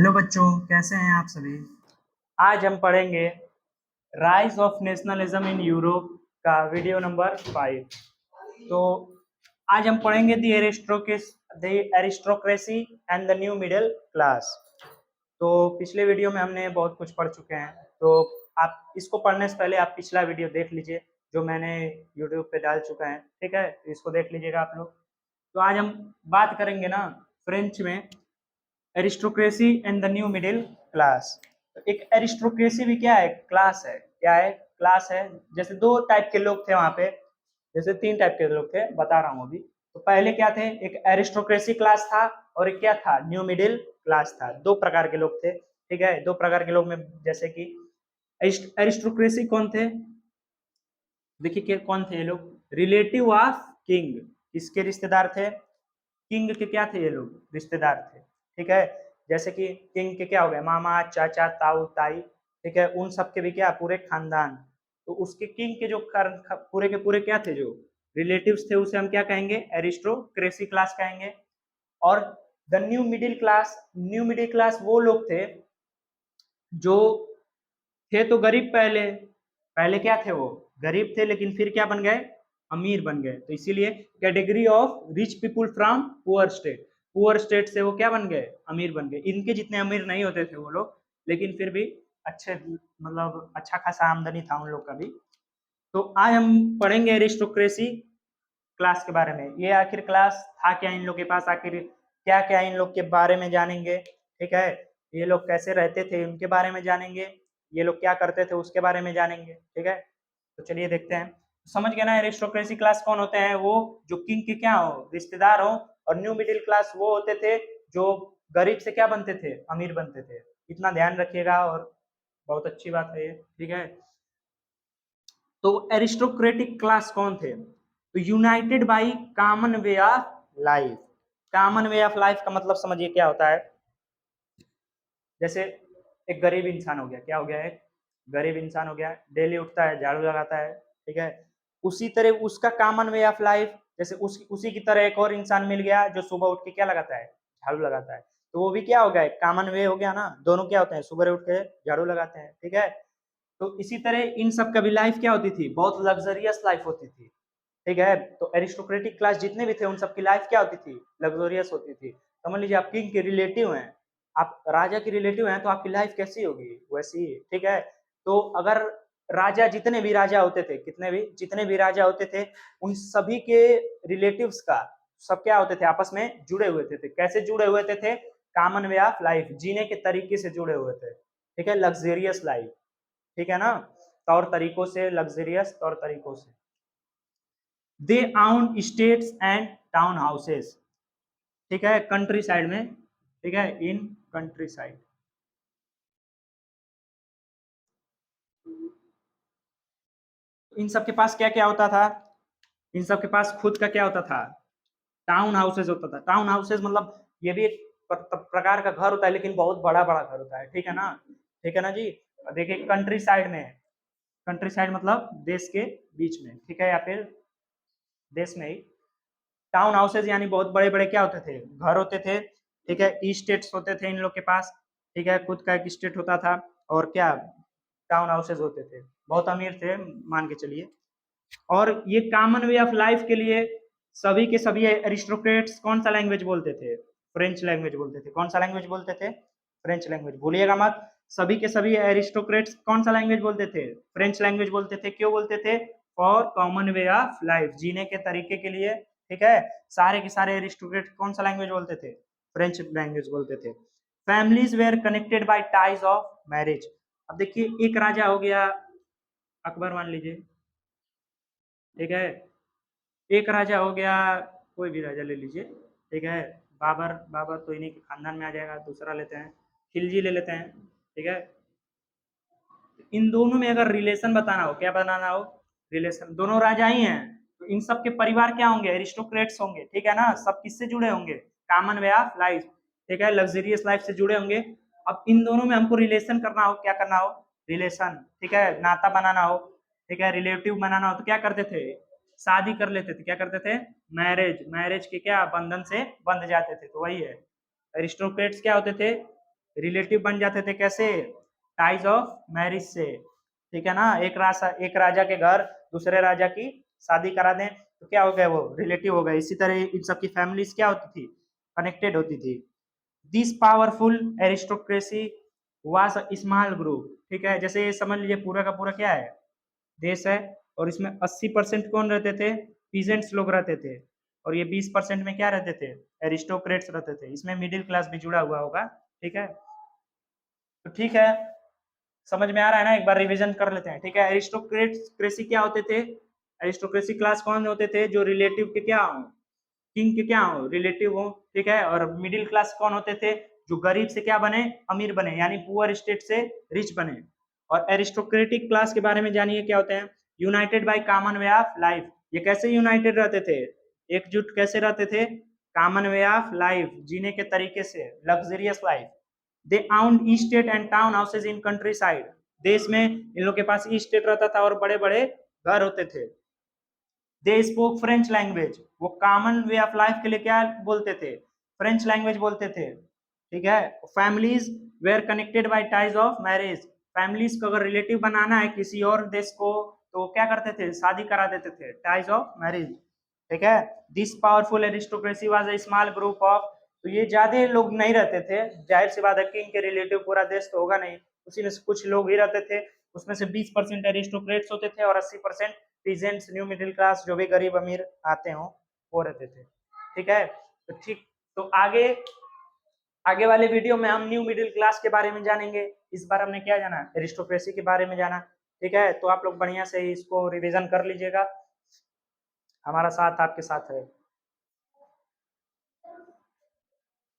Hello बच्चों, कैसे हैं आप सभी। आज हम पढ़ेंगे rise of nationalism in Europe का वीडियो नंबर 5। तो आज हम पढ़ेंगे the aristocracy and the new middle class. तो पिछले वीडियो में हमने बहुत कुछ पढ़ चुके हैं, तो आप इसको पढ़ने से पहले आप पिछला वीडियो देख लीजिए जो मैंने यूट्यूब पे डाल चुका है। ठीक है, तो इसको देख लीजिएगा आप लोग। तो आज हम बात करेंगे ना फ्रेंच में aristocracy and the new middle class. एक एरिस्टोक्रेसी भी क्या है, क्लास है। क्या है, क्लास है। जैसे दो टाइप के लोग थे वहां पे, जैसे तीन टाइप के लोग थे, बता रहा हूँ अभी। तो पहले क्या थे, एक एरिस्टोक्रेसी क्लास था और एक क्या था, न्यू मिडिल क्लास था। दो प्रकार के लोग थे। ठीक है, दो प्रकार के लोग में जैसे कि एरिस्टोक्रेसी कौन थे, देखिए कौन थे ये लोग, रिलेटिव ऑफ किंग। किसके रिश्तेदार थे, किंग के क्या थे ये लोग, रिश्तेदार थे। ठीक है, जैसे कि किंग के क्या हो गए, मामा चाचा ताऊ ताई। ठीक है, उन सब के भी क्या, पूरे खानदान। तो उसके किंग के जो पूरे के पूरे क्या थे, जो रिलेटिव्स थे, उसे हम क्या कहेंगे, एरिस्टोक्रेसी क्लास कहेंगे। और the new middle class, new middle class वो लोग थे जो थे तो गरीब। पहले पहले क्या थे, वो गरीब थे, लेकिन फिर क्या बन गए, अमीर बन गए। तो इसीलिए category of rich people from poor state, poor state से वो क्या बन गए, अमीर बन गए। इनके जितने अमीर नहीं होते थे वो लोग, लेकिन फिर भी अच्छे, मतलब अच्छा खासा आमदनी था उन लोग का भी। तो आज हम पढ़ेंगे एरिस्टोक्रेसी क्लास के बारे में। ये आखिर क्लास था क्या इन लोग के पास, आखिर क्या क्या इन लोग के बारे में जानेंगे। ठीक है, ये लोग कैसे रहते थे उनके बारे में जानेंगे, ये लोग क्या करते थे उसके बारे में जानेंगे। ठीक है, तो चलिए देखते हैं। समझ गए ना, एरिस्टोक्रेसी क्लास कौन होते हैं, वो जो किंग के क्या हो, रिश्तेदार हो। और न्यू मिडिल क्लास वो होते थे जो गरीब से क्या बनते थे, अमीर बनते थे। इतना ध्यान रखिएगा, और बहुत अच्छी बात है ये। ठीक है, तो एरिस्टोक्रेटिक क्लास कौन थे, तो United by common way of life. Common way of life का मतलब समझिए क्या होता है। जैसे एक गरीब इंसान हो गया, क्या हो गया, एक गरीब इंसान हो गया, डेली उठता है, झाड़ू लगाता है। ठीक है, उसी तरह उसका कॉमन वे ऑफ लाइफ, जैसे उसी की तरह एक और इंसान मिल गया जो सुबह उठ के क्या लगाता है, झाड़ू लगाता है। तो वो भी क्या हो गया, कॉमन वे हो गया ना, दोनों क्या होते हैं, सुबह उठ के झाड़ू लगाते हैं। ठीक है, तो इसी तरह इन सब का भी लाइफ क्या होती थी, बहुत लग्जरियस लाइफ होती थी। ठीक है, तो एरिस्टोक्रेटिक क्लास जितने भी थे उन सबकी लाइफ क्या होती थी, लग्जोरियस होती थी। समझ लीजिए आप किंग के रिलेटिव हैं, आप राजा के रिलेटिव हैं, तो आपकी लाइफ कैसी होगी, वैसी ही। ठीक है, तो अगर राजा, जितने भी राजा होते थे, कितने भी जितने भी राजा होते थे, उन सभी के रिलेटिव्स का सब क्या होते थे, आपस में जुड़े हुए थे। कैसे जुड़े हुए थे, कॉमन वे ऑफ लाइफ, जीने के तरीके से जुड़े हुए थे। ठीक है, लग्जरियस लाइफ। ठीक है ना, तौर तरीकों से, लग्जरियस तौर तरीकों से। दे आउन स्टेट्स एंड टाउन हाउसेस। ठीक है, कंट्री साइड में। ठीक है, इन कंट्री साइड। इन सब के पास क्या क्या होता था, इन सब के पास खुद का क्या होता था, टाउन हाउसेस होता था। टाउन हाउसेस मतलब ये भी एक प्रकार का घर होता है, लेकिन बहुत बड़ा बड़ा घर होता है। ठीक है ना, ठीक है ना जी। देखिए कंट्री साइड में, कंट्री साइड मतलब देश के बीच में। ठीक है, या फिर देश में ही। टाउन हाउसेज यानी बहुत बड़े बड़े क्या होते थे, घर होते थे। ठीक है, ई स्टेट्स होते थे इन लोग के पास। ठीक है, खुद का एक स्टेट होता था, और क्या, टाउन हाउसेज होते थे। बहुत अमीर थे मान के चलिए। और ये कॉमन वे ऑफ लाइफ के लिए सभी के सभी एरिस्टोक्रेट्स कौन सा लैंग्वेज बोलते थे, फ्रेंच लैंग्वेज बोलते थे। कौन सा लैंग्वेज बोलते थे, फ्रेंच लैंग्वेज, भूलिएगा मत। सभी के सभी एरिस्टोक्रेट्स कौन सा लैंग्वेज बोलते थे, फ्रेंच लैंग्वेज बोलते थे। क्यों बोलते थे, for common way of life, जीने के तरीके के लिए। ठीक है, सारे के सारे एरिस्टोक्रेट कौन सा लैंग्वेज बोलते थे, फ्रेंच लैंग्वेज बोलते थे। Families were connected by ties of marriage. अब देखिए एक राजा हो गया अकबर मान लीजिए। ठीक है, एक राजा हो गया, कोई भी राजा ले लीजिए। ठीक है, बाबर, बाबर तो इन्हीं के खानदान में आ जाएगा। दूसरा लेते हैं, खिलजी ले लेते हैं। ठीक है, इन दोनों में अगर रिलेशन बताना हो, क्या बनाना हो, रिलेशन, दोनों राजा ही हैं, तो इन सब के परिवार क्या होंगे, एरिस्टोक्रेट्स होंगे। ठीक है ना, सब किससे जुड़े होंगे, कॉमन वे ऑफ लाइफ। ठीक है, लग्जरियस लाइफ से जुड़े होंगे। अब इन दोनों में हमको रिलेशन करना हो, क्या करना हो, रिलेशन। ठीक है, नाता बनाना हो, ठीक है, रिलेटिव बनाना हो, तो क्या करते थे, शादी कर लेते थे। क्या करते थे, मैरिज, मैरिज के क्या बंधन से बंध जाते थे। तो वही है, एरिस्टोक्रेट्स क्या होते थे, रिलेटिव बन जाते थे कैसे, टाइज ऑफ मैरिज से, ठीक है ना। एक राजा के घर दूसरे राजा की शादी करा दें तो क्या हो गया, वो रिलेटिव हो गए। इसी तरह इन सबकी फैमिलीज क्या होती थी, कनेक्टेड होती थी। This powerful aristocracy was a small group, ठीक है। जैसे ये समझ लीजिए पूरा का पूरा क्या है, देश है, और इसमें 80% कौन रहते थे, पीजेंट्स लोग रहते थे, और ये 20% में क्या रहते थे, एरिस्टोक्रेट्स रहते थे। इसमें मिडिल क्लास भी जुड़ा हुआ होगा, ठीक है। तो ठीक है, समझ में आ रहा है ना, एक बार रिवीजन कर लेते हैं, ठीक है। एरिस्टोक्रेसी क्या होते थे, एरिस्टोक्रेसी क्लास कौन होते थे, जो रिलेटिव के क्या हो, किंग के क्या हो, रिलेटिव हो, ठीक है। और मिडिल क्लास कौन होते थे, जो गरीब से क्या बने, अमीर बने, यानी पुअर स्टेट से रिच बने। और एरिस्टोक्रेटिक क्लास के बारे में जानिए क्या होते हैं, United by common way of life. ये कैसे यूनाइटेड रहते थे, एकजुट कैसे रहते थे, कॉमन वे ऑफ लाइफ, जीने के तरीके से, luxurious life. They आउंड state and town houses in country side, देश में इन लोग के पास स्टेट रहता था और बड़े बड़े घर होते थे। दे स्पोक फ्रेंच लैंग्वेज, वो कॉमन वे ऑफ लाइफ के लिए क्या बोलते थे, फ्रेंच लैंग्वेज बोलते थे, ठीक है। Families were connected by ties of marriage, families को अगर रिलेटिव बनाना है किसी और देश को तो क्या करते थे, शादी करा देते थे, टाइज ऑफ मैरिज, ठीक है। This powerful aristocracy was a small group of, तो ये ज्यादा लोग नहीं रहते थे, जाहिर सी बात है किंग के रिलेटिव पूरा देश तो होगा नहीं, उसी में से कुछ लोग ही रहते थे। उसमें से 20% एरिस्टोक्रेट्स होते थे और 80% पीजेंट्स, न्यू मिडिल क्लास, जो भी गरीब अमीर आते हो वो रहते थे, ठीक है। तो ठीक, तो आगे आगे वाले वीडियो में हम न्यू मिडिल क्लास के बारे में जानेंगे। इस बार हमने क्या जाना, एरिस्टोक्रेसी के बारे में जाना, ठीक है। तो आप लोग बढ़िया से इसको रिवीजन कर लीजिएगा, हमारा साथ आपके साथ है।